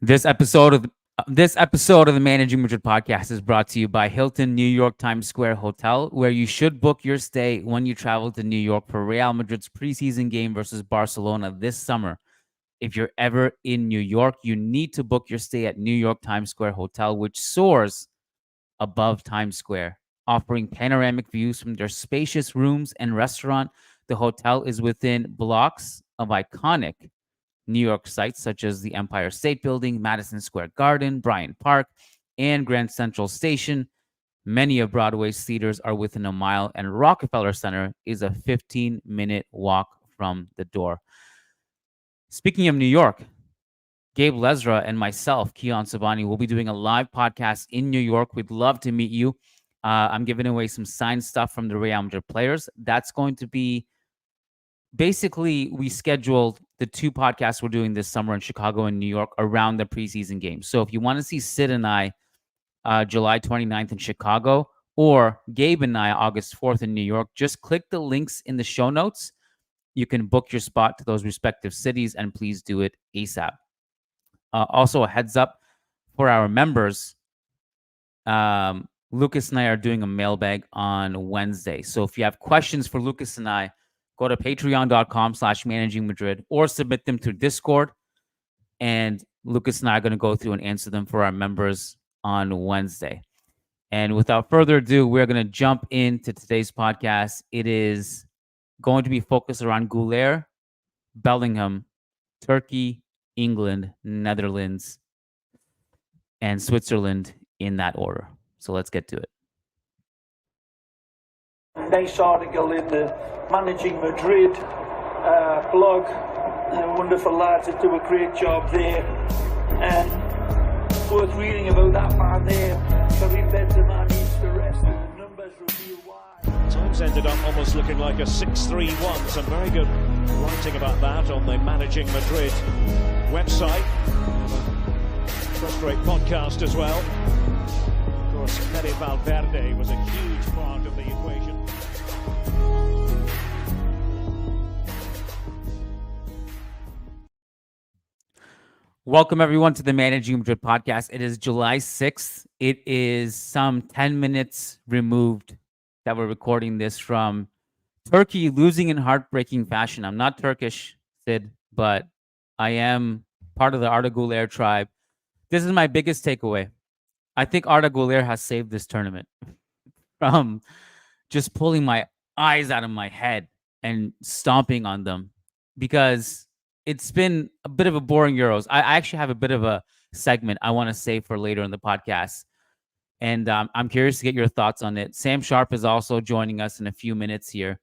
This episode of the Managing Madrid podcast is brought to you by Hilton New York Times Square Hotel, where you should book your stay when you travel to New York for Real Madrid's preseason game versus Barcelona this summer. If you're ever in New York, you need to book your stay at New York Times Square Hotel, which soars above Times Square, offering panoramic views from their spacious rooms and restaurant. The hotel is within blocks of iconic New York sites such as the Empire State Building, Madison Square Garden, Bryant Park, and Grand Central Station. Many of Broadway's theaters are within a mile, and Rockefeller Center is a 15-minute walk from the door. Speaking of New York, Gabe Lesra and myself, Keon Sabani, will be doing a live podcast in New York. We'd love to meet you. I'm giving away some signed stuff from the Real Madrid players. That's going to be basically, we scheduled the two podcasts we're doing this summer in Chicago and New York around the preseason games. So if you want to see Sid and I July 29th in Chicago, or Gabe and I August 4th in New York, just click the links in the show notes. You can book your spot to those respective cities, and please do it ASAP. Also, a heads up for our members, Lucas and I are doing a mailbag on Wednesday. So if you have questions for Lucas and I, go to patreon.com/managingmadrid or submit them through Discord. And Lucas and I are going to go through and answer them for our members on Wednesday. And without further ado, we're going to jump into today's podcast. It is going to be focused around Güler, Bellingham, Turkey, England, Netherlands, and Switzerland in that order. So let's get to it. Nice article in the Managing Madrid blog. Wonderful lads that do a great job there. And worth reading about that man there. Karim Benzema needs to rest, and the numbers reveal why. Times ended up almost looking like a 6-3-1. Some very good writing about that on the Managing Madrid website. First-rate podcast as well. Of course, Fede Valverde was a huge part of the equation. Welcome, everyone, to the Managing Madrid podcast. It is July 6th. It is some 10 minutes removed that we're recording this from Turkey losing in heartbreaking fashion. I'm not Turkish, Sid, but I am part of the Arda Güler tribe. This is my biggest takeaway. I think Arda Güler has saved this tournament from just pulling my eyes out of my head and stomping on them, because it's been a bit of a boring Euros. I actually have a bit of a segment I want to save for later in the podcast, and I'm curious to get your thoughts on it. Sam Sharp is also joining us in a few minutes here.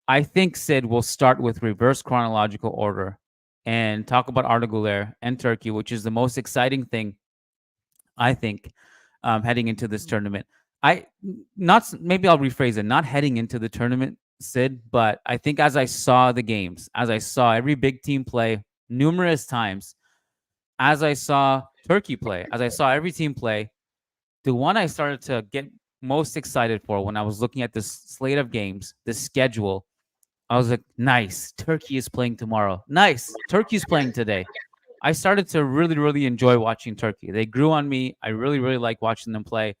I think, Sid, will start with reverse chronological order and talk about Arda Güler and Turkey, which is the most exciting thing, I think, heading into this tournament. Maybe I'll rephrase it, not heading into the tournament, Sid, but I think as I saw the games, as I saw every big team play numerous times, as I saw Turkey play, as I saw every team play, the one I started to get most excited for when I was looking at this slate of games, this schedule, I was like, nice, Turkey is playing tomorrow. Nice, Turkey's playing today. I started to really, really enjoy watching Turkey. They grew on me. I really, really like watching them play.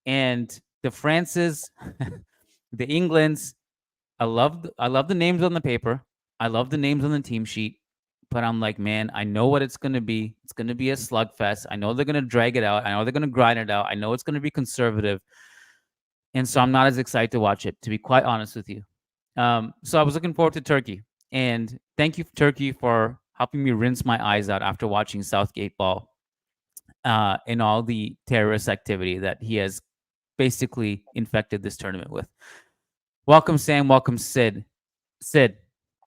And the Frances, the Englands, I love the names on the paper. I love the names on the team sheet. But I'm like, man, I know what it's going to be. It's going to be a slugfest. I know they're going to drag it out. I know they're going to grind it out. I know it's going to be conservative. And so I'm not as excited to watch it, to be quite honest with you. So I was looking forward to Turkey. And thank you, Turkey, for helping me rinse my eyes out after watching Southgate Ball and all the terrorist activity that he has basically infected this tournament with. Welcome, Sam. Welcome, Sid. Sid,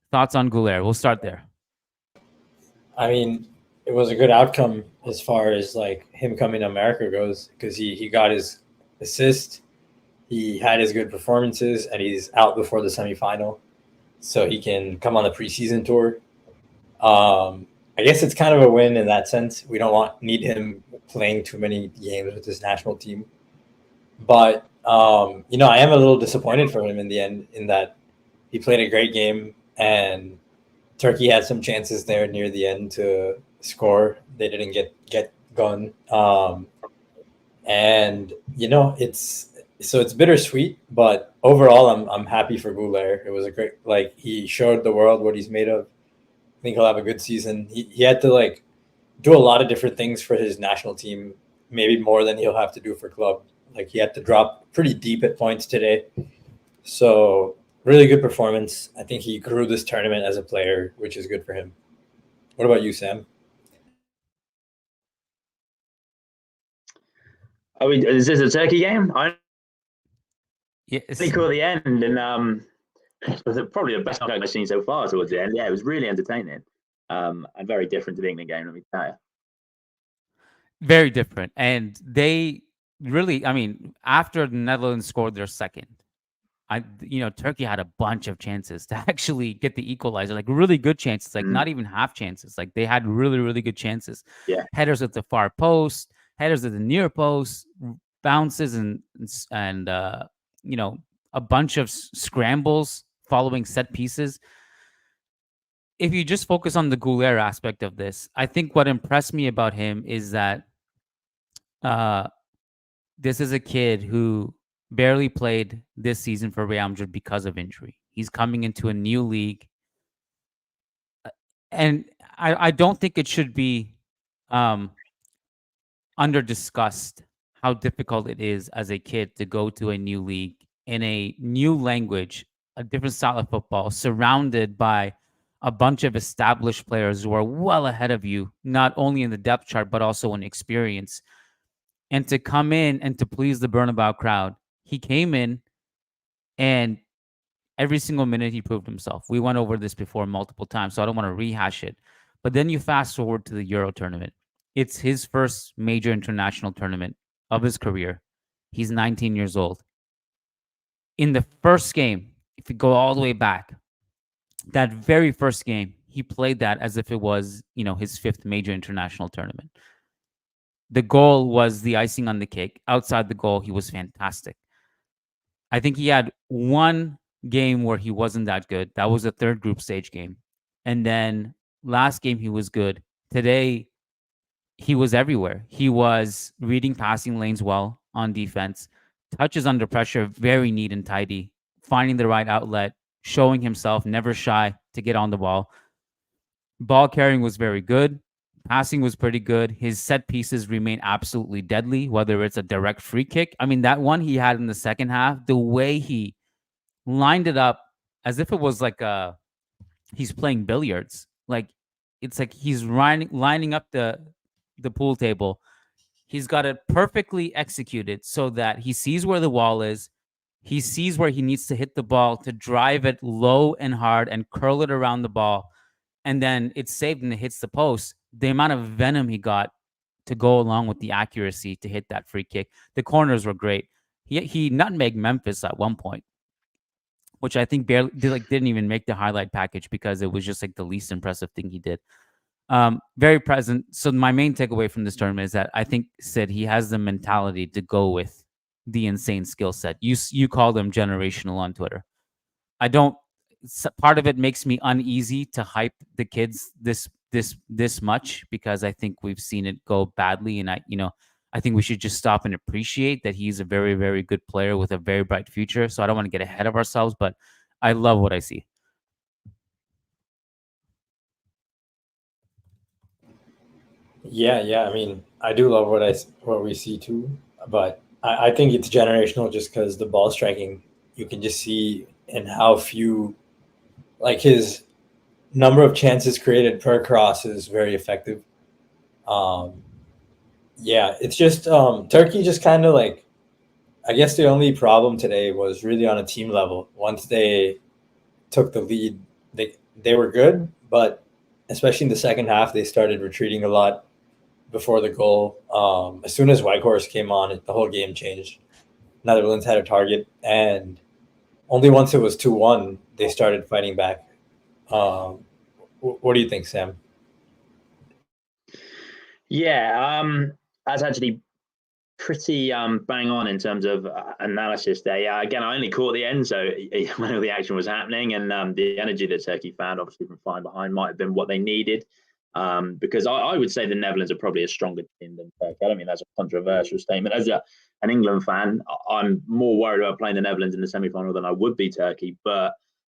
thoughts on Güler? We'll start there. I mean, it was a good outcome as far as like him coming to America goes, because he got his assist, he had his good performances, and he's out before the semifinal, so he can come on the preseason tour. I guess it's kind of a win in that sense. We don't need him playing too many games with his national team, but I am a little disappointed for him in the end, in that he played a great game and Turkey had some chances there near the end to score. They didn't get gone. And it's bittersweet, but overall I'm happy for Güler. It was a great, like, he showed the world what he's made of. I think he'll have a good season. He had to like do a lot of different things for his national team, maybe more than he'll have to do for club. Like, he had to drop pretty deep at points today. So really good performance. I think he grew this tournament as a player, which is good for him. What about you, Sam? Is this a Turkey game? I Yes. only caught the end, and it was probably the best I've seen so far towards the end. Yeah, it was really entertaining, and very different to the England game, let me tell you. Very different. And they really, I mean, after the Netherlands scored their second, Turkey had a bunch of chances to actually get the equalizer, like really good chances, like not even half chances. Like they had really, really good chances. Yeah. Headers at the far post, headers at the near post, bounces and a bunch of scrambles following set pieces. If you just focus on the Güler aspect of this, I think what impressed me about him is that this is a kid who barely played this season for Real Madrid because of injury. He's coming into a new league. And I don't think it should be under discussed how difficult it is as a kid to go to a new league in a new language, a different style of football, surrounded by a bunch of established players who are well ahead of you, not only in the depth chart, but also in experience. And to come in and to please the Bernabeu crowd, he came in and every single minute he proved himself. We went over this before multiple times, so I don't want to rehash it. But then you fast forward to the Euro tournament. It's his first major international tournament of his career. He's 19 years old. In the first game, if you go all the way back, that very first game, he played that as if it was, his fifth major international tournament. The goal was the icing on the cake. Outside the goal, he was fantastic. I think he had one game where he wasn't that good. That was the third group stage game. And then last game, he was good. Today, he was everywhere. He was reading passing lanes well on defense. Touches under pressure, very neat and tidy. Finding the right outlet, showing himself, never shy to get on the ball. Ball carrying was very good. Passing was pretty good. His set pieces remain absolutely deadly, whether it's a direct free kick. I mean, that one he had in the second half, the way he lined it up as if it was like he's playing billiards. Like, it's like he's lining up the pool table. He's got it perfectly executed so that he sees where the wall is. He sees where he needs to hit the ball to drive it low and hard and curl it around the ball. And then it's saved and it hits the post. The amount of venom he got to go along with the accuracy to hit that free kick. The corners were great. He nutmegged Memphis at one point, which I think barely didn't even make the highlight package because it was just like the least impressive thing he did. Very present. So my main takeaway from this tournament is that I think Sid, he has the mentality to go with the insane skill set. You called him generational on Twitter. I don't. Part of it makes me uneasy to hype the kids this much because I think we've seen it go badly, and I think we should just stop and appreciate that he's a very, very good player with a very bright future. So I don't want to get ahead of ourselves, but I love what I see. Yeah. I mean, I do love what we see too, but I think it's generational just because the ball striking, you can just see in how few, like, his number of chances created per cross is very effective. Yeah, it's just Turkey just kind of like, I guess the only problem today was really on a team level. Once they took the lead, they were good, but especially in the second half, they started retreating a lot before the goal. As soon as Whitehorse came on, the whole game changed. Netherlands had a target, and only once it was 2-1, they started fighting back. What do you think, Sam? Yeah, that's actually pretty bang on in terms of analysis there. Yeah, again, I only caught the end, so when all the action was happening, and the energy that Turkey found, obviously from flying behind, might have been what they needed. Because I would say the Netherlands are probably a stronger team than Turkey. I don't mean that's a controversial statement. As an England fan, I'm more worried about playing the Netherlands in the semi-final than I would be Turkey. But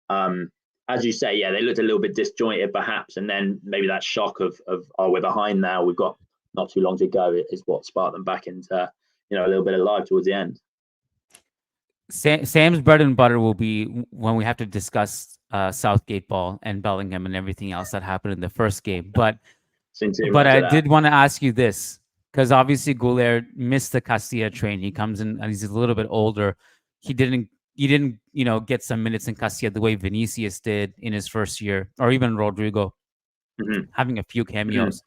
as you say, yeah, they looked a little bit disjointed perhaps, and then maybe that shock of oh, we're behind now, we've got not too long to go is what sparked them back into a little bit of life towards the end. Sam's bread and butter will be when we have to discuss Southgate Ball and Bellingham and everything else that happened in the first game. But I did want to ask you this, because obviously Güler missed the Castilla train. He comes in and he's a little bit older. He didn't get some minutes in Castilla the way Vinicius did in his first year, or even Rodrigo having a few cameos.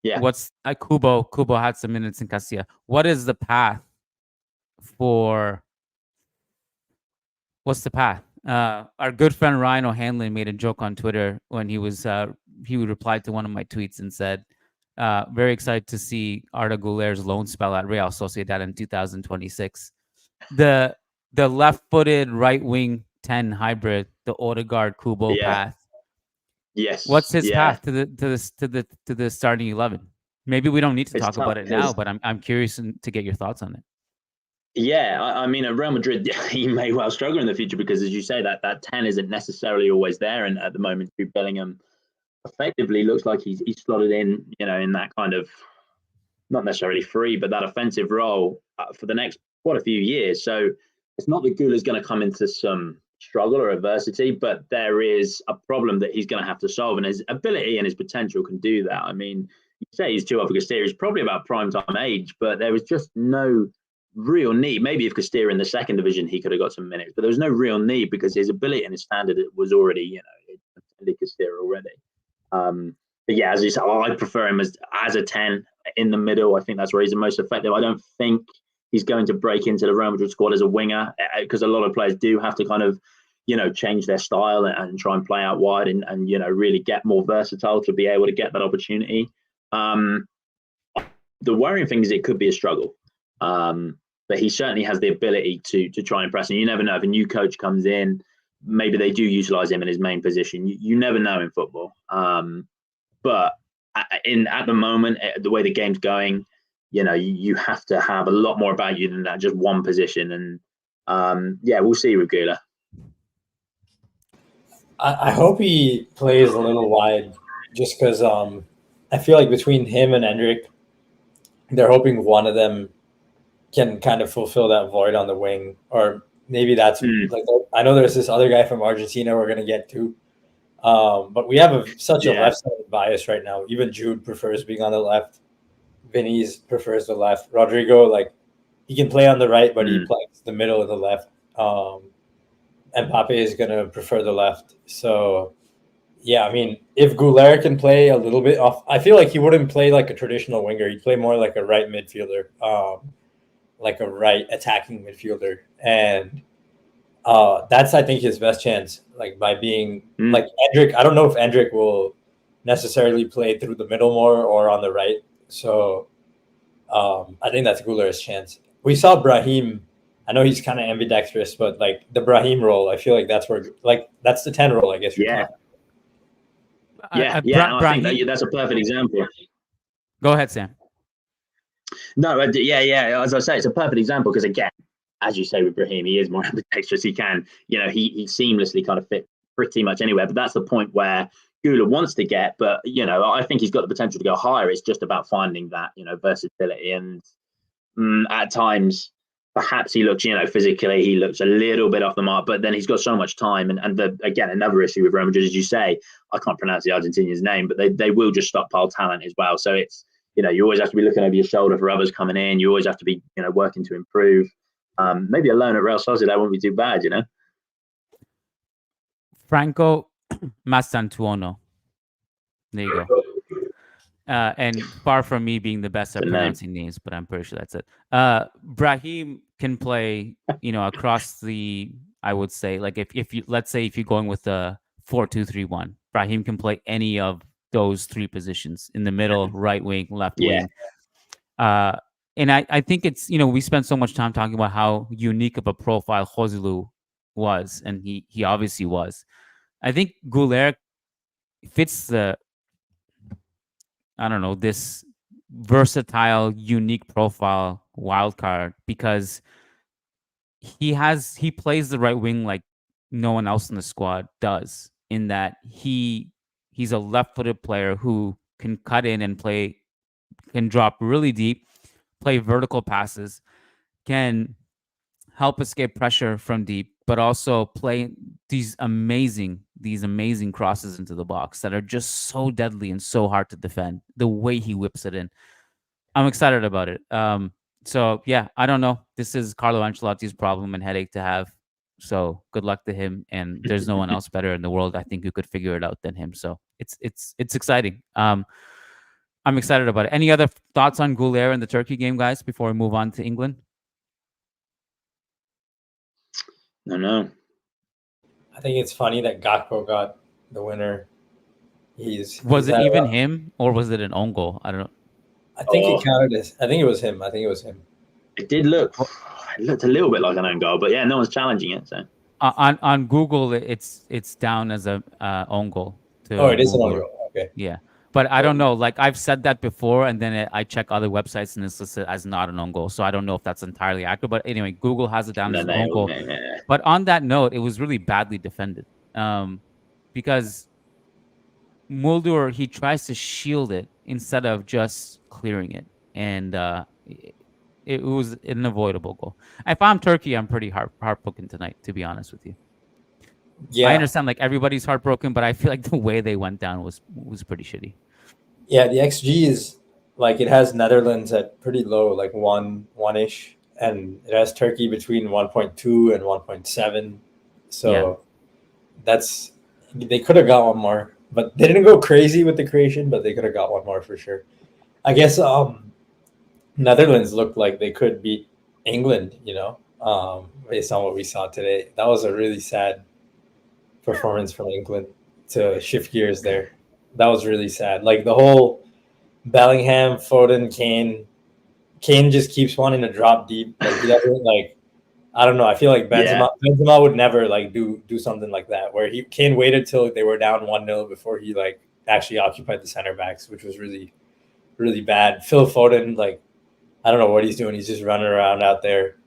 Yeah. What's Kubo had some minutes in Castilla. What is the path for? What's the path? Our good friend Ryan O'Hanlon made a joke on Twitter when he replied to one of my tweets and said, very excited to see Arda Güler's loan spell at Real Sociedad in 2026. The left-footed right wing 10 hybrid, the Odegaard Kubo path. Yes. What's his path to the starting 11? Maybe we don't need to talk about it now, but I'm curious to get your thoughts on it. Yeah, I mean, at Real Madrid, he may well struggle in the future because, as you say, that 10 isn't necessarily always there. And at the moment, Bellingham effectively looks like he's slotted in, in that kind of, not necessarily free, but that offensive role for the next quite a few years. So it's not that Güler's going to come into some struggle or adversity, but there is a problem that he's going to have to solve. And his ability and his potential can do that. I mean, you say he's too old for Castilla. He's probably about prime time age, but there was just no real need. Maybe if Castilla in the second division, he could have got some minutes, but there was no real need because his ability and his standard was already, it Castilla already. But yeah, as you said, I prefer him as a 10 in the middle. I think that's where he's the most effective. I don't think he's going to break into the Real Madrid squad as a winger because a lot of players do have to kind of, change their style and try and play out wide and really get more versatile to be able to get that opportunity. The worrying thing is it could be a struggle. But he certainly has the ability to try and impress. And you never know if a new coach comes in, maybe they do utilize him in his main position. You never know in football. But at the moment, the way the game's going, you have to have a lot more about you than that, just one position. And we'll see with Güler. I hope he plays a little wide, just because I feel like between him and Endrick, they're hoping one of them can kind of fulfill that void on the wing, or maybe that's like, I know there's this other guy from Argentina we're going to get to, but we have such a left-sided bias right now. Even Jude prefers being on the left. Vinny's prefers the left. Rodrigo, like, he can play on the right, but he plays the middle of the left. Mbappe is going to prefer the left. So, yeah, I mean, if Güler can play a little bit off, I feel like he wouldn't play like a traditional winger. He'd play more like a right midfielder. Like a right attacking midfielder, and that's, I think, his best chance. Like, by being like Endrick. I don't know if Endrick will necessarily play through the middle more or on the right. So I think that's Güler's chance. We saw Brahim. I know he's kind of ambidextrous, but like the Brahim role, I feel like that's where, like, that's the 10 role, I guess. I think that's a perfect example. Go ahead, Sam. No, as I say, it's a perfect example because, again, as you say with Brahim, he is more ambidextrous. He can, he seamlessly kind of fit pretty much anywhere. But that's the point where Güler wants to get. But, I think he's got the potential to go higher. It's just about finding that, versatility. And at times, perhaps he looks, physically, he looks a little bit off the mark. But then he's got so much time. And again, another issue with Real Madrid, as you say, I can't pronounce the Argentinian's name, but they will just stockpile talent as well. So it's, you always have to be looking over your shoulder for others coming in. You always have to be, working to improve. Maybe a loan at Real Sociedad won't be too bad, Franco Mastantuono. There you go. And far from me being the best at pronouncing names, but I'm pretty sure that's it. Brahim can play, across the, I would say, like if you, let's say if you're going with a 4-2-3-1, Brahim can play any of those three positions in the middle, right wing, left wing. And I think it's, we spent so much time talking about how unique of a profile Joselu was, and he obviously was. I think Güler fits the I don't know, this versatile, unique profile wild card because he plays the right wing like no one else in the squad does, in that he's a left-footed player who can cut in and can drop really deep, play vertical passes, can help escape pressure from deep, but also play these amazing crosses into the box that are just so deadly and so hard to defend. The way he whips it in, I'm excited about it. So yeah, I don't know. This is Carlo Ancelotti's problem and headache to have. So good luck to him. And there's no one else better in the world, I think, who could figure it out than him. So it's exciting. I'm excited about it. Any other thoughts on Güler and the Turkey game, guys, before we move on to England? No. I think it's funny that Gakpo got the winner. Was it even him, or was it an own goal? I don't know. I think it counted as. I think it was him. It did look. It looked a little bit like an own goal, but yeah, no one's challenging it. So on Google, it's down as a own goal. It is an own goal. Okay. Yeah, but I don't know. Like I've said that before, and then I check other websites and it's listed as not an own goal. So I don't know if that's entirely accurate. But anyway, Google has it down as an own goal. But on that note, it was really badly defended, because Mulder, he tries to shield it instead of just clearing it, and it was an avoidable goal. If I'm Turkey, I'm pretty heartbroken tonight, to be honest with you. Yeah, I understand like everybody's heartbroken, but I feel like the way they went down was pretty shitty. Yeah, the XG is like it has Netherlands at pretty low, like one-ish, and it has Turkey between 1.2 and 1.7. So that's they could have got one more. But they didn't go crazy with the creation, but they could have got one more for sure. I guess Netherlands looked like they could beat England, based on what we saw today. That was a really sad performance from England to shift gears there. That was really sad. Like the whole Bellingham, Foden, Kane just keeps wanting to drop deep. Like he doesn't I don't know. I feel like Benzema would never do something like that, where Kane waited till they were down 1-0 before he actually occupied the center backs, which was really, really bad. Phil Foden, I don't know what he's doing. He's just running around out there.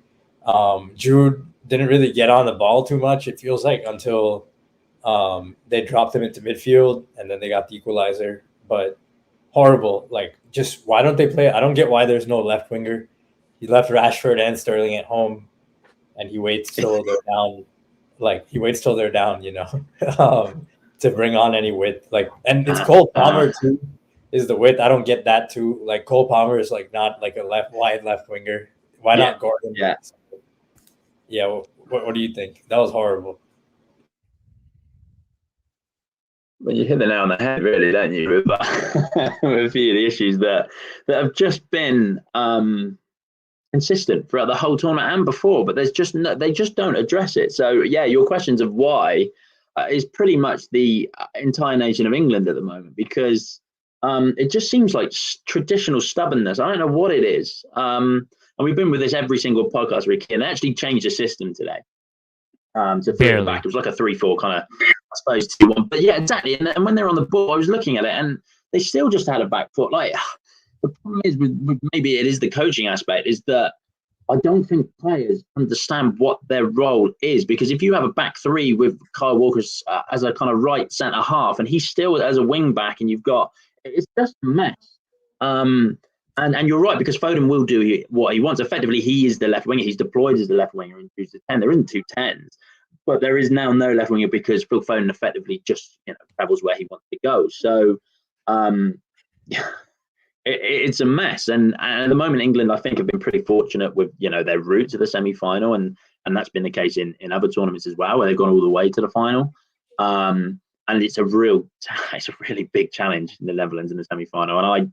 Jude didn't really get on the ball too much, it feels like, until they dropped him into midfield and then they got the equalizer. But horrible. Just why don't they play? I don't get why there's no left winger. He left Rashford and Sterling at home. And he waits till they're down, to bring on any width. And it's Cole Palmer too, is the width. I don't get that too. Cole Palmer is not a wide left winger. Why not Gordon? Yeah. Yeah. What do you think? That was horrible. Well, you hit the nail on the head, really, don't you? With a few of the issues that have just been consistent throughout the whole tournament and before, but they just don't address it. So yeah, your questions of why is pretty much the entire nation of England at the moment, because it just seems like traditional stubbornness. I don't know what it is, and we've been with this every single podcast, Ricky, and they actually changed the system today. To flip back, it was like a 3-4 kind of, I suppose, 2-1. But yeah, exactly. And when they're on the ball, I was looking at it, and they still just had a back foot. The problem is with maybe it is the coaching aspect, is that I don't think players understand what their role is, because if you have a back three with Kyle Walker as a kind of right centre half, and he's still as a wing back, and it's just a mess. And you're right, because Foden will do what he wants. Effectively, he is the left winger. He's deployed as the left winger in 2-10. They're in 2-10s, but there is now no left winger because Phil Foden effectively just travels where he wants to go. So it's a mess. And at the moment, England, I think, have been pretty fortunate with their route to the semi-final, and that's been the case in other tournaments as well, where they've gone all the way to the final. And it's a really big challenge in the Netherlands in the semi-final, and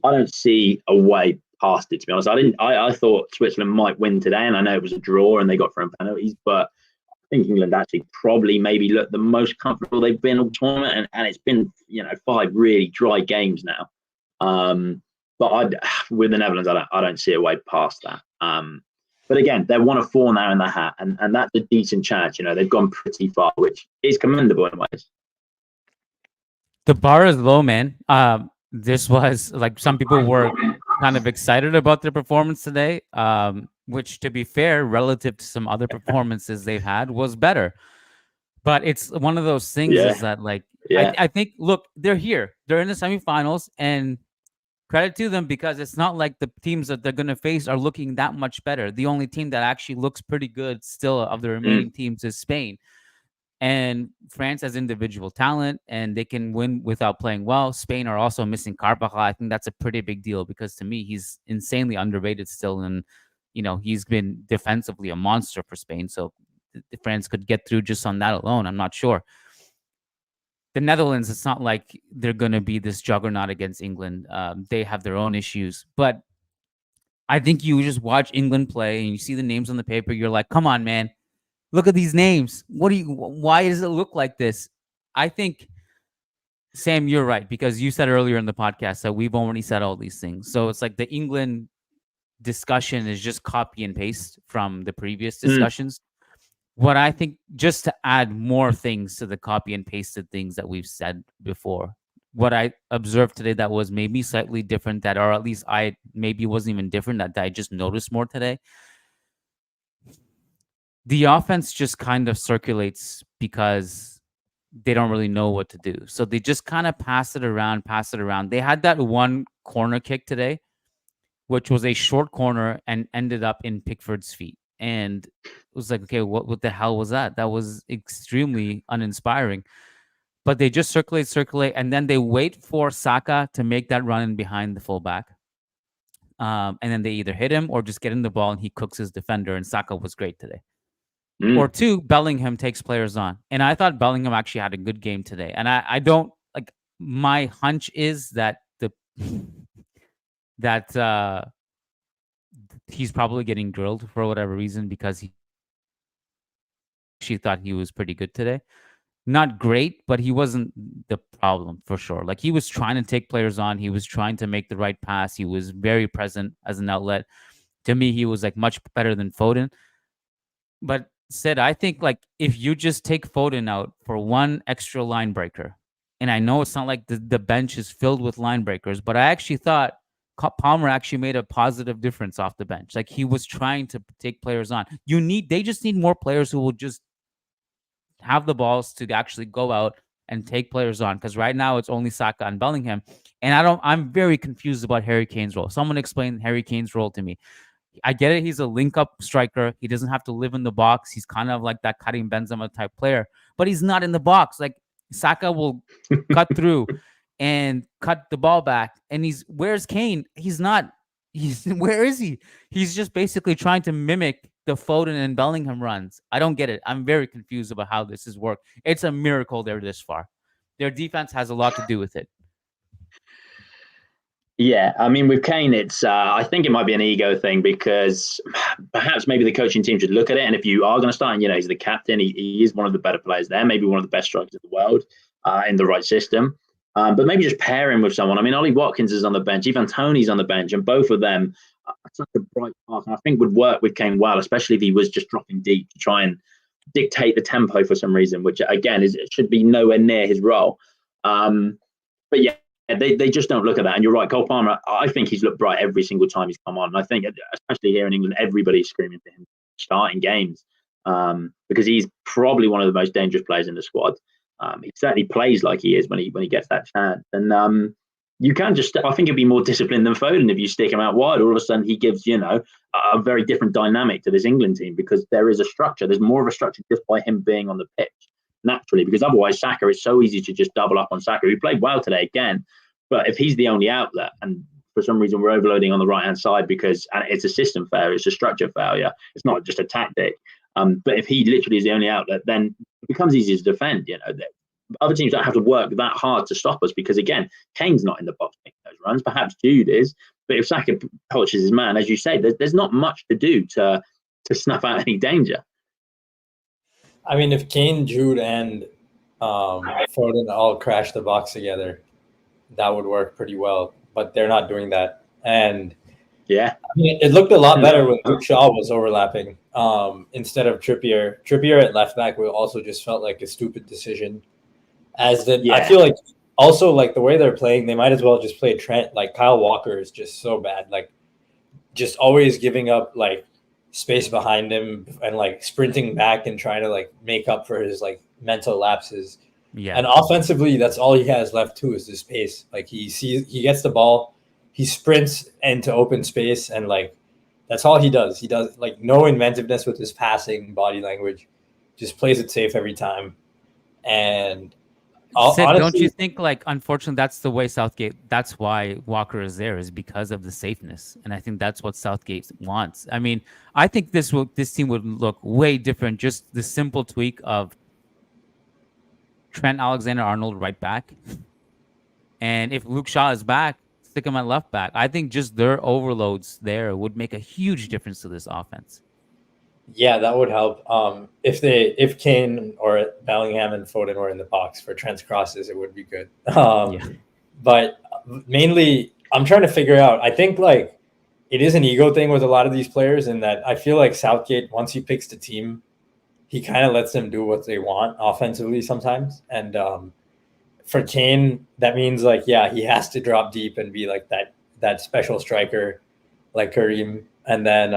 I don't see a way past it, to be honest. I thought Switzerland might win today, and I know it was a draw and they got thrown penalties, but I think England actually probably maybe looked the most comfortable they've been all tournament, and it's been 5 really dry games now. But with the Netherlands, I don't see a way past that. But again, they're 1 of 4 now in the hat, and that's a decent chance. They've gone pretty far, which is commendable in ways. The bar is low, man. this was like some people were kind of excited about their performance today, which, to be fair, relative to some other performances they've had, was better. But it's one of those things Yeah. is that, like, Yeah. I think, look, they're here. They're in the semifinals, and credit to them, because it's not like the teams that they're going to face are looking that much better. The only team that actually looks pretty good still of the remaining teams is Spain. And France has individual talent, and they can win without playing well. Spain are also missing Carvajal. I think that's a pretty big deal, because to me, he's insanely underrated still. And, he's been defensively a monster for Spain. So France could get through just on that alone. I'm not sure. The Netherlands, it's not like they're going to be this juggernaut against England. They have their own issues. But I think you just watch England play and you see the names on the paper. You're like, come on, man. Look at these names. Why does it look like this? I think, Sam, you're right, because you said earlier in the podcast that we've already said all these things. So it's like the England discussion is just copy and paste from the previous discussions. What I think, just to add more things to the copy and pasted things that we've said before, what I observed today that was maybe slightly different, that, or at least I maybe wasn't even different, that I just noticed more today. The offense just kind of circulates because they don't really know what to do. So they just kind of pass it around. They had that one corner kick today, which was a short corner and ended up in Pickford's feet. And it was like, okay, what the hell was that? That was extremely uninspiring. But they just circulate, and then they wait for Saka to make that run in behind the fullback. And then they either hit him or just get in the ball, and he cooks his defender, and Saka was great today. Or two, Bellingham takes players on. And I thought Bellingham actually had a good game today. And I don't, like, my hunch is that he's probably getting grilled for whatever reason, because she thought he was pretty good today. Not great, but he wasn't the problem for sure. Like, he was trying to take players on. He was trying to make the right pass. He was very present as an outlet. To me, he was like much better than Foden. But Sid, I think, like, if you just take Foden out for one extra line breaker, and I know it's not like the bench is filled with line breakers, but I actually thought Palmer actually made a positive difference off the bench. Like, he was trying to take players on. They just need more players who will just have the balls to actually go out and take players on. Because right now it's only Saka and Bellingham, and I'm very confused about Harry Kane's role. Someone explain Harry Kane's role to me. I get it. He's a link-up striker. He doesn't have to live in the box. He's kind of like that Karim Benzema type player, but he's not in the box. Like, Saka will cut through and cut the ball back. And where's Kane? Where is he? He's just basically trying to mimic the Foden and Bellingham runs. I don't get it. I'm very confused about how this has worked. It's a miracle they're this far. Their defense has a lot to do with it. Yeah, I mean, with Kane, it's I think it might be an ego thing, because perhaps maybe the coaching team should look at it. And if you are going to start, he's the captain. He is one of the better players there, maybe one of the best strikers in the world, in the right system. But maybe just pair him with someone. I mean, Ollie Watkins is on the bench, Ivan Toney's on the bench, and both of them are such a bright spark, and I think would work with Kane well, especially if he was just dropping deep to try and dictate the tempo for some reason, which again should be nowhere near his role. But yeah. They just don't look at that. And you're right, Cole Palmer, I think he's looked bright every single time he's come on. And I think, especially here in England, everybody's screaming for him starting games, because he's probably one of the most dangerous players in the squad. He certainly plays like he is when he gets that chance. And you can just, I think it'd be more disciplined than Foden if you stick him out wide. All of a sudden he gives, a very different dynamic to this England team, because there is a structure. There's more of a structure just by him being on the pitch. Naturally, because otherwise Saka is so easy to just double up on Saka, who played well today again. But if he's the only outlet, and for some reason we're overloading on the right hand side because it's a system failure, it's a structure failure, it's not just a tactic. But if he literally is the only outlet, then it becomes easy to defend. Other teams don't have to work that hard to stop us, because again, Kane's not in the box making those runs. Perhaps Jude is, but if Saka touches his man, as you say, there's not much to do to snuff out any danger. I mean, if Kane, Jude, and Foden all crash the box together, that would work pretty well. But they're not doing that. And yeah, I mean, it looked a lot better when Luke Shaw was overlapping instead of Trippier. Trippier at left back also just felt like a stupid decision. I feel like also, like the way they're playing, they might as well just play Trent. Like Kyle Walker is just so bad. Like just always giving up like space behind him and like sprinting back and trying to like make up for his like mental lapses. Yeah. And offensively, that's all he has left too is this pace. Like he gets the ball, he sprints into open space, and like that's all he does. He does like no inventiveness with his passing, body language, just plays it safe every time. And Sid, honestly, don't you think, like, unfortunately, that's the way Southgate, that's why Walker is there, is because of the safeness. And I think that's what Southgate wants. I mean, I think this team would look way different. Just the simple tweak of Trent Alexander-Arnold right back. And if Luke Shaw is back, stick him at left back. I think just their overloads there would make a huge difference to this offense. yeah, that would help. If Kane or Bellingham and Foden were in the box for Trent's crosses, it would be good. Yeah. But mainly, I'm trying to figure out. I think like it is an ego thing with a lot of these players, in that I feel like Southgate, once he picks the team, he kind of lets them do what they want offensively sometimes. And for Kane, that means like he has to drop deep and be like that special striker, like Kareem. And then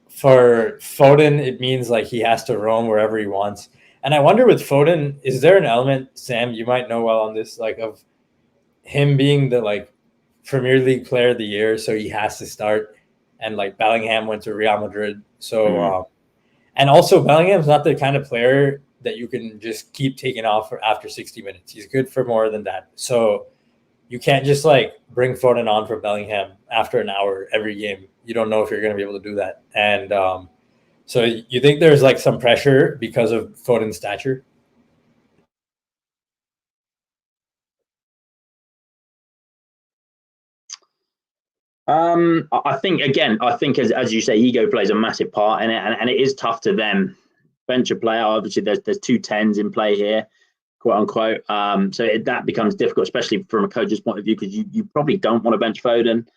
for Foden, it means like he has to roam wherever he wants. And I wonder with Foden, is there an element, Sam, you might know well on this, like of him being the like Premier League player of the year, so he has to start, and like Bellingham went to Real Madrid, so and also Bellingham's not the kind of player that you can just keep taking off after 60 minutes. He's good for more than that, so you can't just like bring Foden on for Bellingham after an hour every game. You don't know if you're going to be able to do that, and so you think there's like some pressure because of Foden's stature? I think as you say, ego plays a massive part in it, and it is tough to then bench a player. Obviously, there's two tens in play here, quote unquote. So that becomes difficult, especially from a coach's point of view, because you probably don't want to bench Foden.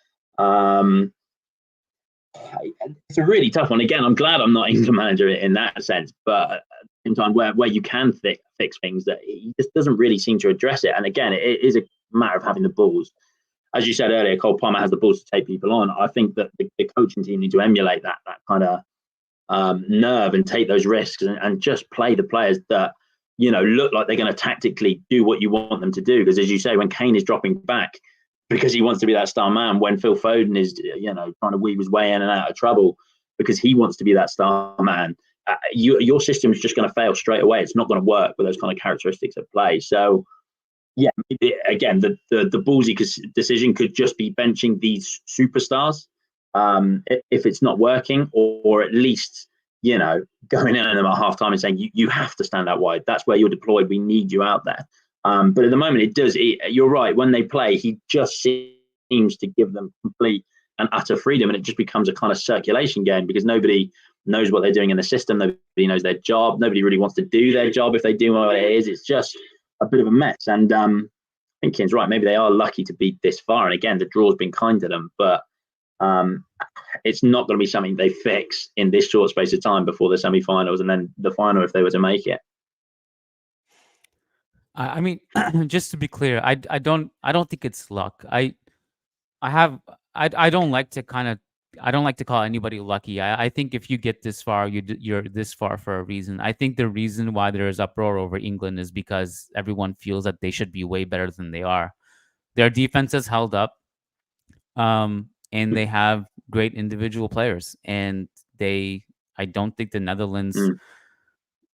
It's a really tough one. Again, I'm glad I'm not England manager in that sense, but in time where you can fix things, that he just doesn't really seem to address it. And again, it is a matter of having the balls. As you said earlier, Cole Palmer has the balls to take people on. I think that the coaching team need to emulate that kind of nerve and take those risks and just play the players that look like they're going to tactically do what you want them to do. Because as you say, when Kane is dropping back because he wants to be that star man, when Phil Foden is trying to weave his way in and out of trouble because he wants to be that star man, your system is just going to fail straight away. It's not going to work with those kind of characteristics at play. So. Yeah, again, the ballsy decision could just be benching these superstars if it's not working, or at least going in at them at halftime and saying you have to stand out wide. That's where you're deployed. We need you out there. But at the moment, you're right. When they play, he just seems to give them complete and utter freedom, and it just becomes a kind of circulation game because nobody knows what they're doing in the system. Nobody knows their job. Nobody really wants to do their job if they do what it is. It's just a bit of a mess, and I think Ken's right. Maybe they are lucky to be this far, and again, the draw's been kind to them. But it's not going to be something they fix in this short space of time before the semi-finals and then the final if they were to make it. I mean, just to be clear, I don't think it's luck. I don't like to call anybody lucky. I think if you get this far, you're this far for a reason. I think the reason why there is uproar over England is because everyone feels that they should be way better than they are. Their defense has held up, and they have great individual players. And I don't think the Netherlands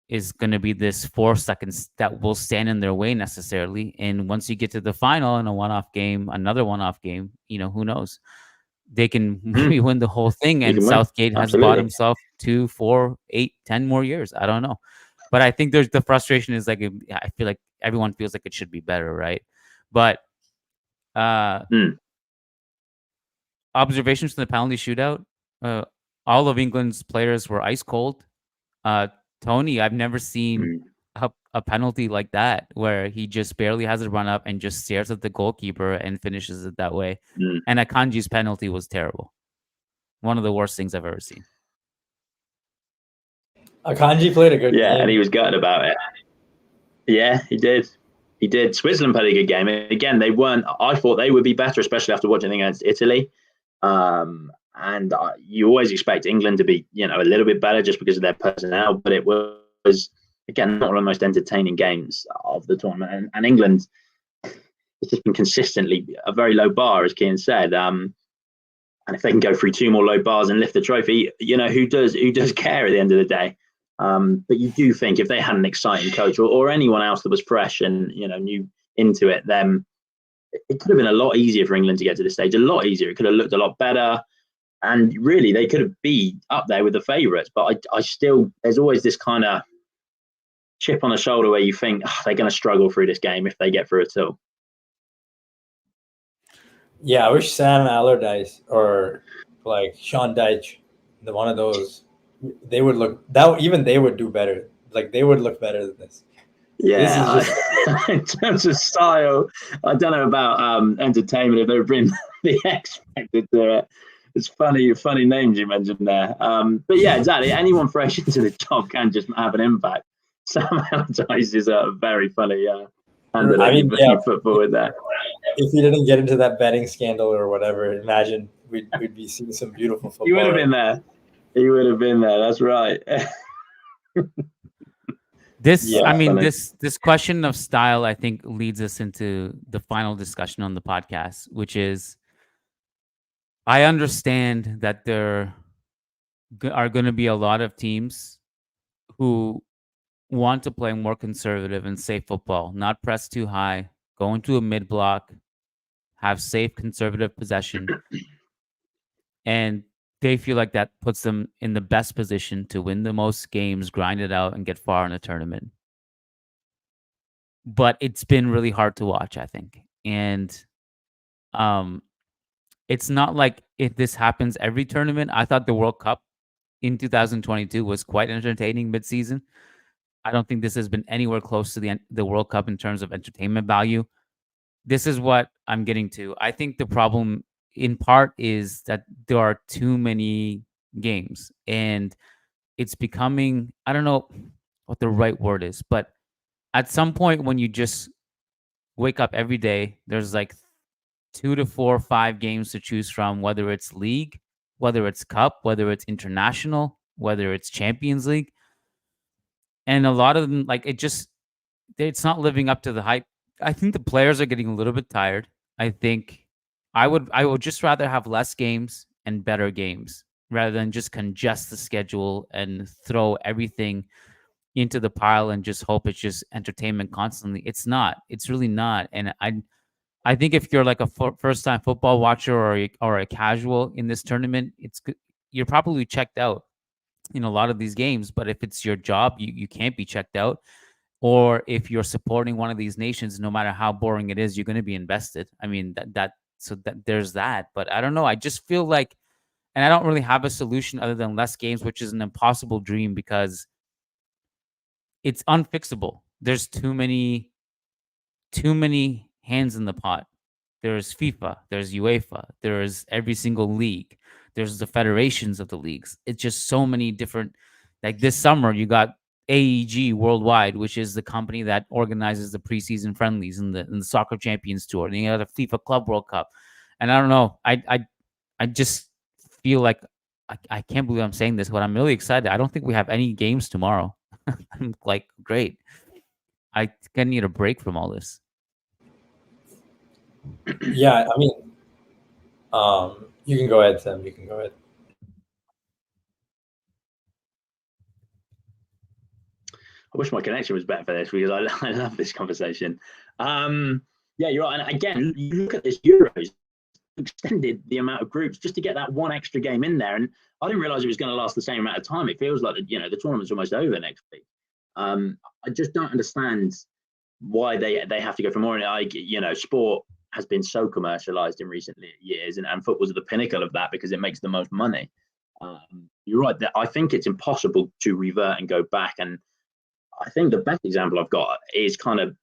is going to be this 4 seconds that will stand in their way necessarily. And once you get to the final in another one-off game, who knows? They can maybe win the whole thing, and Southgate has bought himself 2, 4, 8, 10 more years. I don't know, but I think the frustration is like I feel like everyone feels like it should be better, right? But observations from the penalty shootout, all of England's players were ice cold. Tony, I've never seen a penalty like that where he just barely has it run up and just stares at the goalkeeper and finishes it that way. And Akanji's penalty was terrible. One of the worst things I've ever seen. Akanji played a good game. And he was gutted about it. Yeah, he did. He did. Switzerland played a good game. Again, they weren't. I thought they would be better, especially after watching against Italy. And you always expect England to be, a little bit better just because of their personnel. But it was again not one of the most entertaining games of the tournament. And England, it's just been consistently a very low bar, as Kean said. And if they can go through 2 more low bars and lift the trophy, who does care at the end of the day? But you do think if they had an exciting coach or anyone else that was fresh and new into it, then it could have been a lot easier for England to get to this stage. A lot easier. It could have looked a lot better, and really they could have been up there with the favourites. But I still, there's always this kind of chip on the shoulder where you think they're going to struggle through this game if they get through at all. Yeah, I wish Sam Allardyce or like Sean Dyche, one of those, they would look that even they would do better. Like they would look better than this. Yeah, this is just... in terms of style, I don't know about entertainment. If they bring the X Factor to it, it's funny names you mentioned there. But yeah, exactly. Anyone fresh into the job can just have an impact. Sam Allardyce is a very funny candidate football with that. If he didn't get into that betting scandal or whatever, imagine we'd be seeing some beautiful football. He would have been there. He would have been there. That's right. This question of style, I think, leads us into the final discussion on the podcast, which is, I understand that there are going to be a lot of teams who want to play more conservative and safe football, not press too high, go into a mid block, have safe conservative possession, and they feel like that puts them in the best position to win the most games, grind it out, and get far in a tournament. But it's been really hard to watch, I think. And it's not like if this happens every tournament. I thought the World Cup in 2022 was quite entertaining mid-season. I don't think this has been anywhere close to the World Cup in terms of entertainment value. This is what I'm getting to. I think the problem in part is that there are too many games, and it's becoming, I don't know what the right word is, but at some point when you just wake up every day, there's like 2 to 4 or 5 games to choose from, whether it's league, whether it's cup, whether it's international, whether it's Champions League. And a lot of them, like, it's not living up to the hype. I think the players are getting a little bit tired. I think I would just rather have less games and better games rather than just congest the schedule and throw everything into the pile and just hope it's just entertainment constantly. It's not. It's really not. And I think if you're like a first-time football watcher or a casual in this tournament, you're probably checked out in a lot of these games. But if it's your job, you can't be checked out. Or if you're supporting one of these nations, no matter how boring it is, you're going to be invested. I mean, so there's that. But I don't know. I just feel like, and I don't really have a solution other than less games, which is an impossible dream because it's unfixable. There's too many hands in the pot. There's FIFA, there's UEFA, there's every single league, there's the federations of the leagues. It's just so many different. Like this summer, you got AEG Worldwide, which is the company that organizes the preseason friendlies and the Soccer Champions Tour. And you got the FIFA Club World Cup. And I don't know. I just feel like I can't believe I'm saying this, but I'm really excited. I don't think we have any games tomorrow. I'm like, great. I think I need a break from all this. Yeah, I mean, you can go ahead, Sam. You can go ahead. I wish my connection was better for this because I love this conversation. Yeah, you're right. And again, you look at this Euros, extended the amount of groups just to get that one extra game in there. And I didn't realize it was going to last the same amount of time. It feels like, the tournament's almost over next week. I just don't understand why they have to go for more. And sport has been so commercialized in recent years, and football's at the pinnacle of that because it makes the most money. You're right. I think it's impossible to revert and go back. And I think the best example I've got is kind of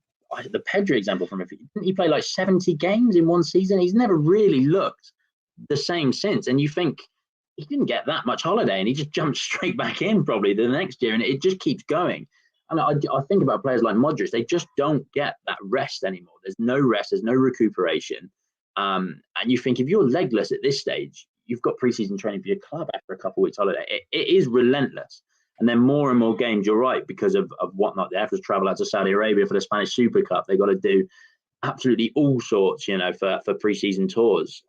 the Pedri example from he played like 70 games in one season. He's never really looked the same since. And you think he didn't get that much holiday and he just jumped straight back in probably the next year. And it just keeps going. And I think about players like Modric, they just don't get that rest anymore. There's no rest, there's no recuperation. And you think if you're legless at this stage, you've got preseason training for your club after a couple of weeks holiday. It is relentless. And then more and more games, you're right, because of whatnot. They have to travel out to Saudi Arabia for the Spanish Super Cup. They've got to do absolutely all sorts, for preseason tours.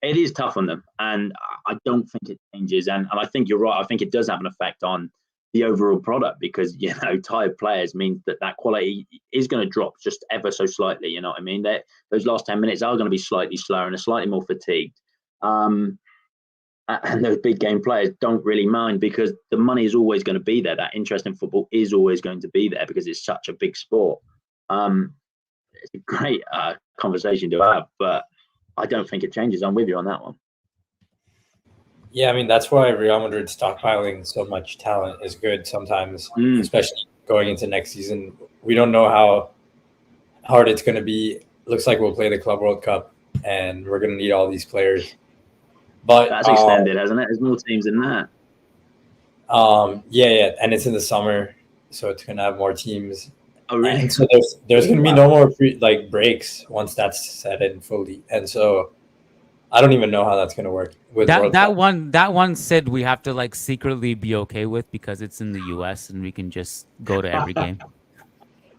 It is tough on them. And I don't think it changes. And I think you're right. I think it does have an effect on the overall product because, tired players means that quality is going to drop just ever so slightly. You know what I mean? Those last 10 minutes are going to be slightly slower and slightly more fatigued. And those big game players don't really mind because the money is always going to be there. That interest in football is always going to be there because it's such a big sport. It's a great conversation to have, but I don't think it changes. I'm with you on that one. Yeah, I mean, that's why Real Madrid stockpiling so much talent is good sometimes, especially going into next season. We don't know how hard it's going to be. Looks like we'll play the Club World Cup, and we're going to need all these players. But that's extended, hasn't it? There's more teams than that. Yeah, and it's in the summer, so it's going to have more teams. Oh, really? And so there's going to be no more breaks once that's set in fully, and so I don't even know how that's going to work. With that one said we have to secretly be okay with because it's in the U.S. and we can just go to every game.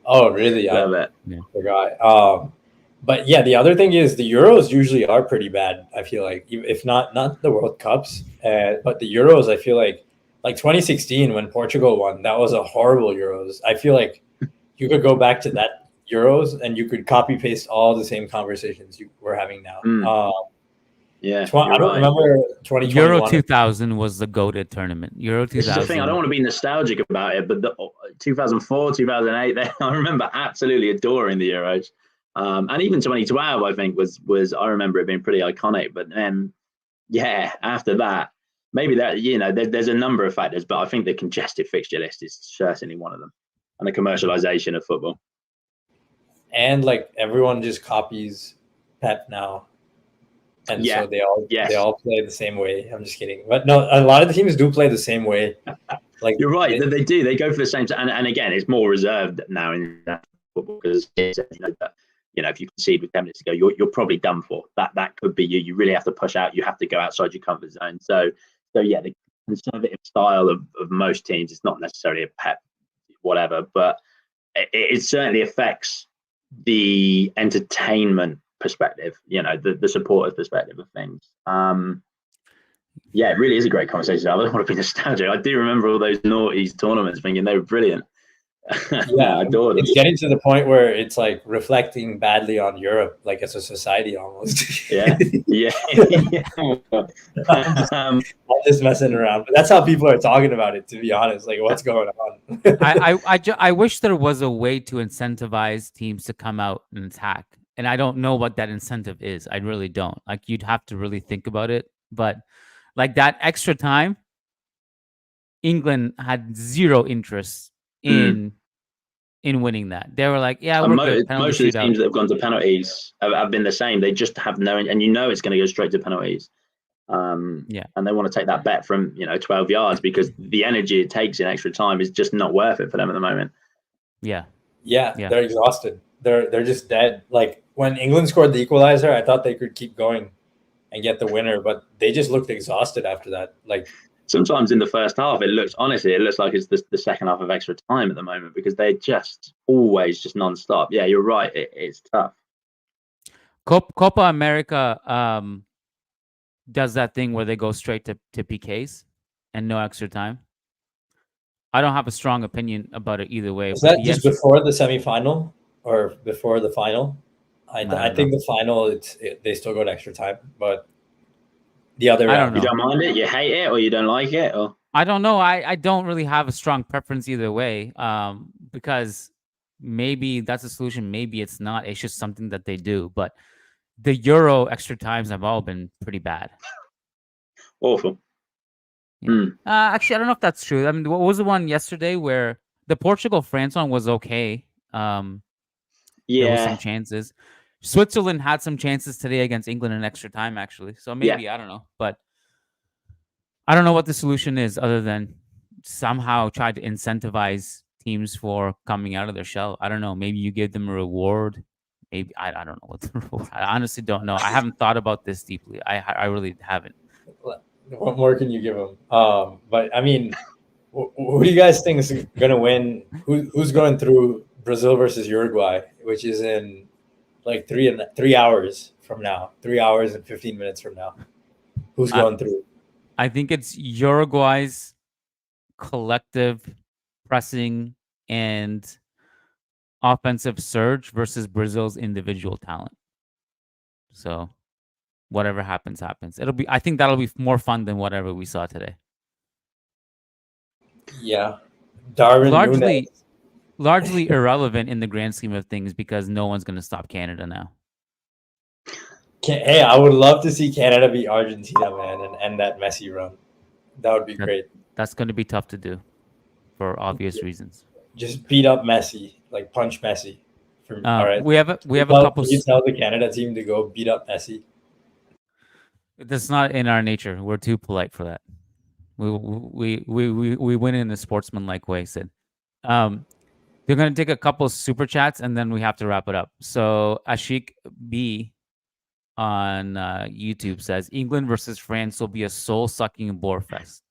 Oh, really? Love it. Yeah. Forgot. But yeah, the other thing is the Euros usually are pretty bad. I feel like if not the World Cups, but the Euros, I feel like 2016 when Portugal won, that was a horrible Euros. I feel like you could go back to that Euros and you could copy paste all the same conversations we're having now. Yeah, I don't remember 2021. Euro 2000 was the goated tournament. Euro 2000. This is the thing. I don't want to be nostalgic about it, but the 2004, 2008, I remember absolutely adoring the Euros. And even 2012, I think was I remember it being pretty iconic. But then, after that, maybe that there's a number of factors, but I think the congested fixture list is certainly one of them, and the commercialization of football. And everyone just copies Pep now. And so they all play the same way. I'm just kidding. But no, a lot of the teams do play the same way. You're right. They do. They go for the same. And again, it's more reserved now in that football because if you concede with 10 minutes to go, you're probably done for. That could be you. You really have to push out. You have to go outside your comfort zone. So yeah, the conservative style of most teams, it's not necessarily a Pep, whatever, but it certainly affects the entertainment perspective, the supporters perspective of things. It really is a great conversation. I don't want to be nostalgic. I do remember all those noughties tournaments thinking they were brilliant. I adored them. It's getting to the point where it's reflecting badly on Europe, as a society almost. Yeah. I'm just messing around, but that's how people are talking about it, to be honest. What's going on? I wish there was a way to incentivize teams to come out and attack. And I don't know what that incentive is. I really don't. You'd have to really think about it. But that extra time, England had zero interest in winning that. They were like, we're good. Most of the teams that have gone to penalties have been the same. They just have no, and it's going to go straight to penalties. And they want to take that bet from 12 yards because the energy it takes in extra time is just not worth it for them at the moment. Yeah, they're exhausted. They're just dead. When England scored the equalizer, I thought they could keep going and get the winner, but they just looked exhausted after that. Sometimes in the first half, it looks like it's the second half of extra time at the moment because they're just always just non-stop. Yeah, you're right. It's tough. Copa America does that thing where they go straight to PKs and no extra time. I don't have a strong opinion about it either way. Is that just before the semifinal or before the final? I think the final, they still go to extra time, but the other I don't know. You don't mind it? You hate it or you don't like it? Or I don't know. I don't really have a strong preference either way because maybe that's a solution. Maybe it's not. It's just something that they do. But the Euro extra times have all been pretty bad. Awful. Yeah. Actually, I don't know if that's true. I mean, what was the one yesterday where the Portugal-France one was okay? There were some chances. Switzerland had some chances today against England in extra time, actually. So maybe, I don't know. But I don't know what the solution is other than somehow try to incentivize teams for coming out of their shell. I don't know. Maybe you give them a reward. Maybe I don't know what the reward. I honestly don't know. I haven't thought about this deeply. I really haven't. What more can you give them? But I mean, who do you guys think is going to win? Who's going through Brazil versus Uruguay, which is in like 3 hours from now, 3 hours and 15 minutes from now? Who's going through? I think it's Uruguay's collective pressing and offensive surge versus Brazil's individual talent. So whatever happens. I think that'll be more fun than whatever we saw today. Yeah. Darwin largely irrelevant in the grand scheme of things because no one's going to stop Canada now. Hey, I would love to see Canada beat Argentina, man, and end that Messi run. That would be great. That's going to be tough to do for obvious reasons. Just beat up Messi, like punch Messi. All right. We have a couple. You tell the Canada team to go beat up Messi. That's not in our nature. We're too polite for that. We win in a sportsmanlike way, Sid. They're going to take a couple super chats and then we have to wrap it up. So Ashik B on YouTube says England versus France will be a soul-sucking bore fest.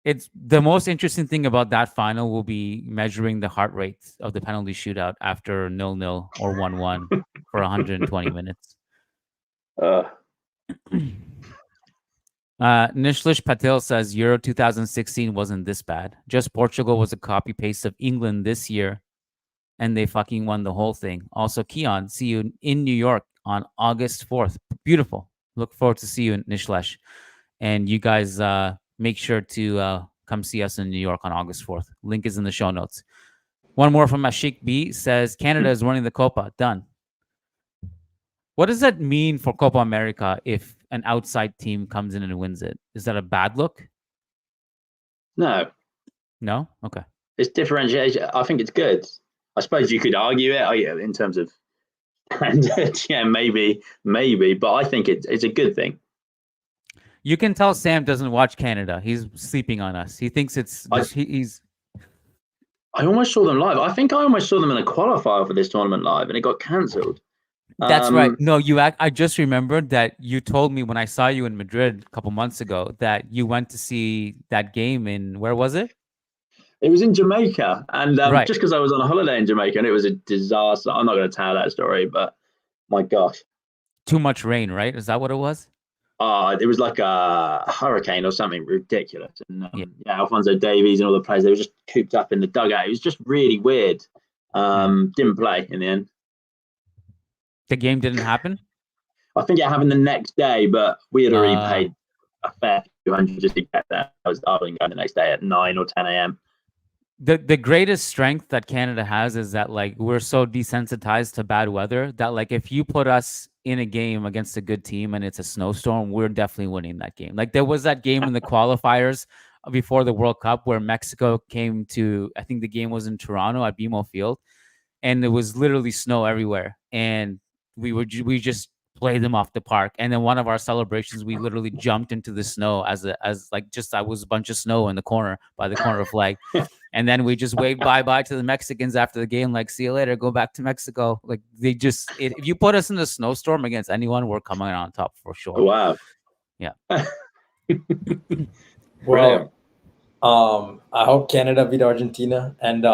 It's the most interesting thing about that final will be measuring the heart rate of the penalty shootout after 0-0 or 1-1 for 120 minutes. Nishlish Patel says Euro 2016 wasn't this bad. Just Portugal was a copy paste of England this year, and they fucking won the whole thing. Also, Keon, see you in New York on August 4th. Beautiful. Look forward to see you in Nishlesh. And you guys make sure to come see us in New York on August 4th. Link is in the show notes. One more from Ashik B says Canada is winning the Copa. Done. What does that mean for Copa America if an outside team comes in and wins it? Is that a bad look? No. No? Okay. It's differentiation. I think it's good. I suppose you could argue it in terms of standard. Yeah, maybe. But I think it's a good thing. You can tell Sam doesn't watch Canada. He's sleeping on us. He thinks he's. I almost saw them live. I think I almost saw them in a qualifier for this tournament live, and it got cancelled. That's right. No, I just remembered that you told me when I saw you in Madrid a couple months ago that you went to see that game in, where was it? It was in Jamaica. And right. Just because I was on a holiday in Jamaica and it was a disaster. I'm not going to tell that story, but my gosh. Too much rain, right? Is that what it was? It was like a hurricane or something ridiculous. And Alphonso Davies and all the players, they were just cooped up in the dugout. It was just really weird. Didn't play in the end. The game didn't happen? I think it happened the next day, but we had already paid a fair few hundred just to get there. I was going the next day at 9 or 10 a.m. The greatest strength that Canada has is that like we're so desensitized to bad weather that like if you put us in a game against a good team and it's a snowstorm, we're definitely winning that game. Like there was that game in the qualifiers before the World Cup where Mexico came to, I think the game was in Toronto at BMO Field, and it was literally snow everywhere. And we just played them off the park. And then one of our celebrations, we literally jumped into the snow I was a bunch of snow in the corner by the corner flag. And then we just waved bye-bye to the Mexicans after the game. Like, see you later. Go back to Mexico. Like if you put us in a snowstorm against anyone, we're coming out on top for sure. Oh, wow. Yeah. Well, I hope Canada beat Argentina. And,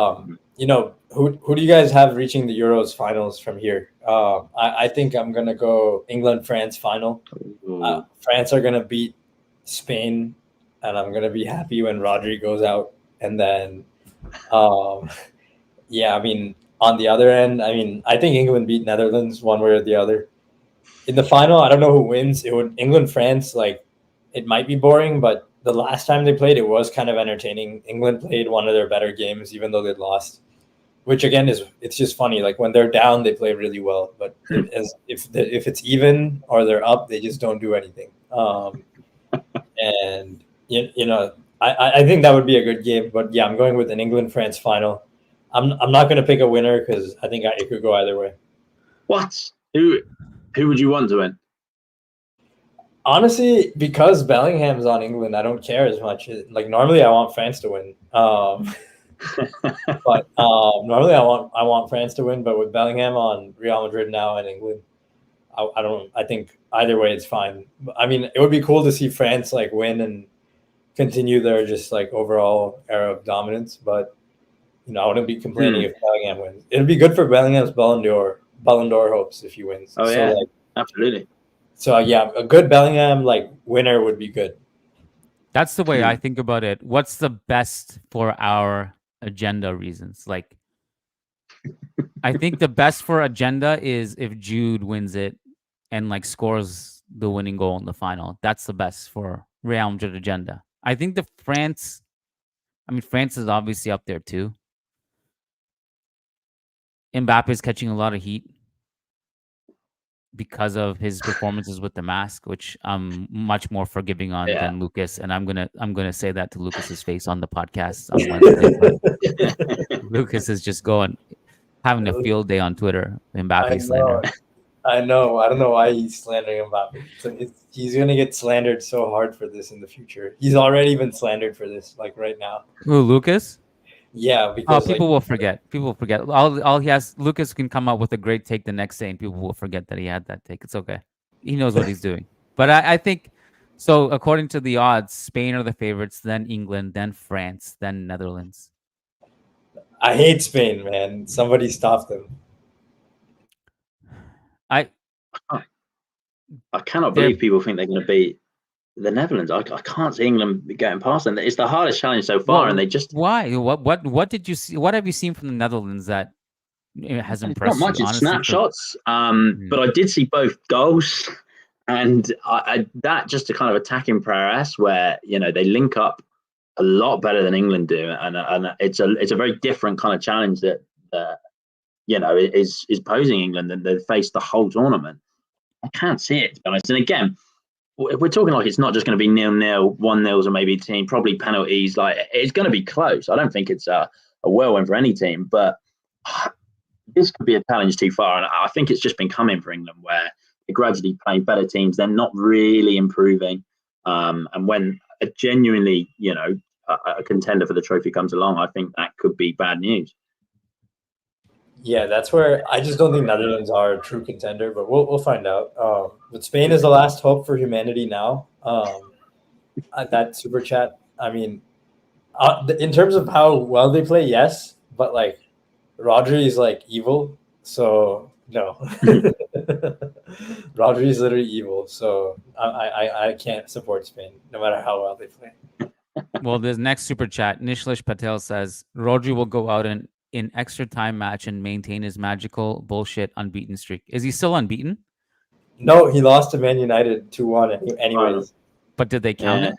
who do you guys have reaching the Euros finals from here? I think I'm going to go England-France final. France are going to beat Spain, and I'm going to be happy when Rodri goes out. And then, on the other end, I think England beat Netherlands one way or the other. In the final, I don't know who wins. It would England-France, it might be boring, but the last time they played, it was kind of entertaining. England played one of their better games, even though they'd lost. Which again it's just funny. Like when they're down, they play really well, but if it's even or they're up, they just don't do anything. And I think that would be a good game. But yeah, I'm going with an England-France final. I'm not going to pick a winner because I think it could go either way. What? Who would you want to win? Honestly, because Bellingham's on England, I don't care as much. Like normally, I want France to win. But normally, I want France to win. But with Bellingham on Real Madrid now and England, I don't. I think either way, it's fine. I mean, it would be cool to see France like win and continue their just like overall era of dominance. But I wouldn't be complaining if Bellingham wins. It'd be good for Bellingham's Ballon d'Or hopes if he wins. Oh, so, yeah, like, absolutely. So yeah, a good Bellingham like winner would be good. That's the way I think about it. What's the best for our agenda reasons? Like, I think the best for agenda is if Jude wins it and like scores the winning goal in the final. That's the best for Real Madrid agenda. I think France is obviously up there too. Mbappe is catching a lot of heat because of his performances with the mask, which I'm much more forgiving on than Lucas, and I'm gonna say that to Lucas's face on the podcast on Wednesday. Lucas is just having a field day on Twitter. Mbappe slander. I know. I don't know why he's slandering Mbappe. He's gonna get slandered so hard for this in the future. He's already been slandered for this, like right now. Who, Lucas? Yeah, because people will forget. People will forget. All he has, Lucas can come up with a great take the next day, and people will forget that he had that take. It's okay. He knows what he's doing. But I think so. According to the odds, Spain are the favorites, then England, then France, then Netherlands. I hate Spain, man. Somebody stop them. I cannot believe people think they're going to beat the Netherlands. I can't see England getting past them. It's the hardest challenge so far, and they just why? What did you see? What have you seen from the Netherlands that has impressed? Not much. You, it's snapshots. But I did see both goals, and that just a kind of attacking prowess where they link up a lot better than England do, and it's a very different kind of challenge that is posing England, and they've faced the whole tournament. I can't see it, to be honest. And again, we're talking like it's not just going to be 0-0, 1-0s, or maybe a team, probably penalties. Like it's going to be close. I don't think it's a whirlwind for any team, but this could be a challenge too far. And I think it's just been coming for England, where they're gradually playing better teams. They're not really improving. And when a genuinely, a contender for the trophy comes along, I think that could be bad news. Yeah, that's where I just don't think Netherlands are a true contender, but we'll find out. But Spain is the last hope for humanity now. That super chat. I mean, in terms of how well they play, yes, but like Rodri is like evil, so no. Rodri is literally evil, so I can't support Spain no matter how well they play. Well, this next super chat, Nishlish Patel says Rodri will go out in extra time match and maintain his magical bullshit unbeaten streak. Is he still unbeaten? No, he lost to Man United 2-1 anyways. But did they count it?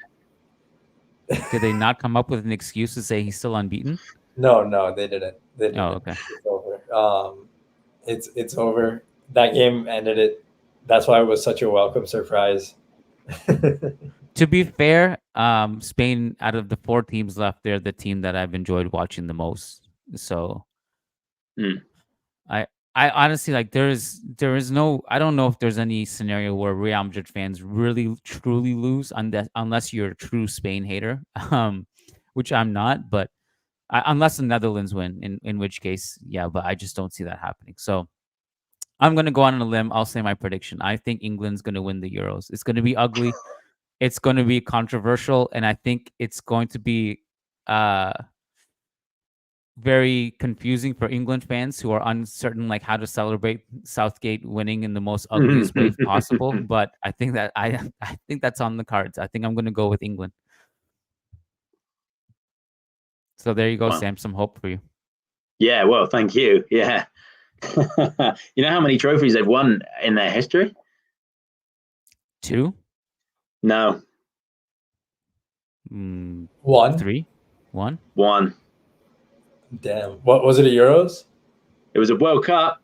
Did they not come up with an excuse to say he's still unbeaten? No, they didn't. Oh, okay. It's over. It's over. That game ended it. That's why it was such a welcome surprise. To be fair, Spain, out of the 4 teams left, they're the team that I've enjoyed watching the most. So I honestly like there is no, I don't know if there's any scenario where Real Madrid fans really truly lose unless you're a true Spain hater, which I'm not, but unless the Netherlands win, in which case, yeah, but I just don't see that happening. So I'm going to go on a limb. I'll say my prediction. I think England's going to win the Euros. It's going to be ugly. It's going to be controversial. And I think it's going to be very confusing for England fans who are uncertain like how to celebrate Southgate winning in the most ugliest way possible. But I think that I think that's on the cards. I think I'm going to go with England. So there you go, wow. Sam. Some hope for you. Yeah, well, thank you. Yeah. You know how many trophies they've won in their history? 2? No. 1? 3? 1? 1. Damn. What was it, a Euros? It was a World Cup,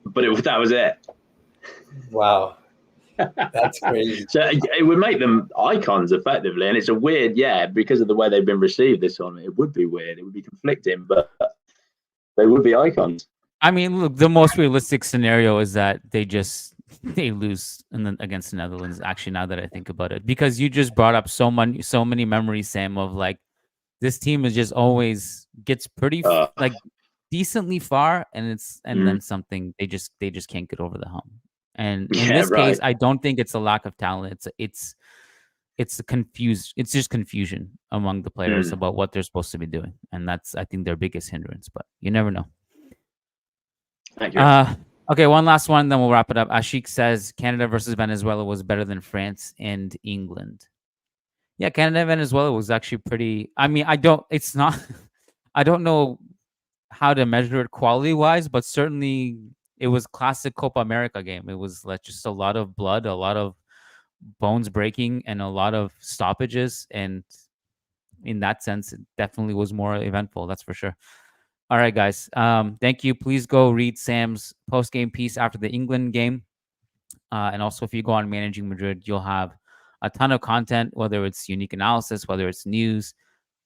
but that was it. Wow. That's crazy. So it would make them icons effectively, and it's a weird, because of the way they've been received this one, it would be weird. It would be conflicting, but they would be icons. I mean, look, the most realistic scenario is that they just they lose and then against the Netherlands. Actually, now that I think about it, because you just brought up so many memories, Sam, of like this team is just always gets pretty like decently far, and then something they just can't get over the hump. And in this case, I don't think it's a lack of talent. It's just confusion among the players about what they're supposed to be doing, and that's, I think, their biggest hindrance. But you never know. Okay, one last one, then we'll wrap it up. Ashik says Canada versus Venezuela was better than France and England. Yeah, Canada and Venezuela was actually pretty. I mean, it's not. I don't know how to measure it quality wise, but certainly it was classic Copa America game. It was like just a lot of blood, a lot of bones breaking, and a lot of stoppages. And in that sense, it definitely was more eventful. That's for sure. All right, guys. Thank you. Please go read Sam's post-game piece after the England game. And also, if you go on Managing Madrid, you'll have a ton of content, whether it's unique analysis, whether it's news.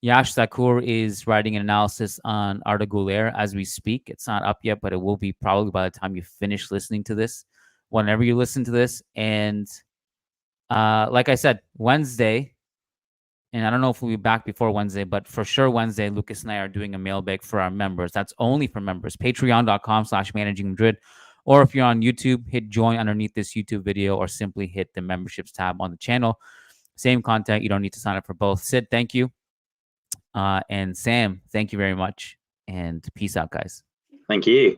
Yash Thakur is writing an analysis on Arda Güler as we speak. It's not up yet, but it will be probably by the time you finish listening to this, whenever you listen to this. And like I said, Wednesday, and I don't know if we'll be back before Wednesday, but for sure Wednesday, Lucas and I are doing a mailbag for our members. That's only for members. Patreon.com/Managing Madrid. Or if you're on YouTube, hit join underneath this YouTube video, or simply hit the memberships tab on the channel. Same content. You don't need to sign up for both. Sid, thank you. And Sam, thank you very much. And peace out, guys. Thank you.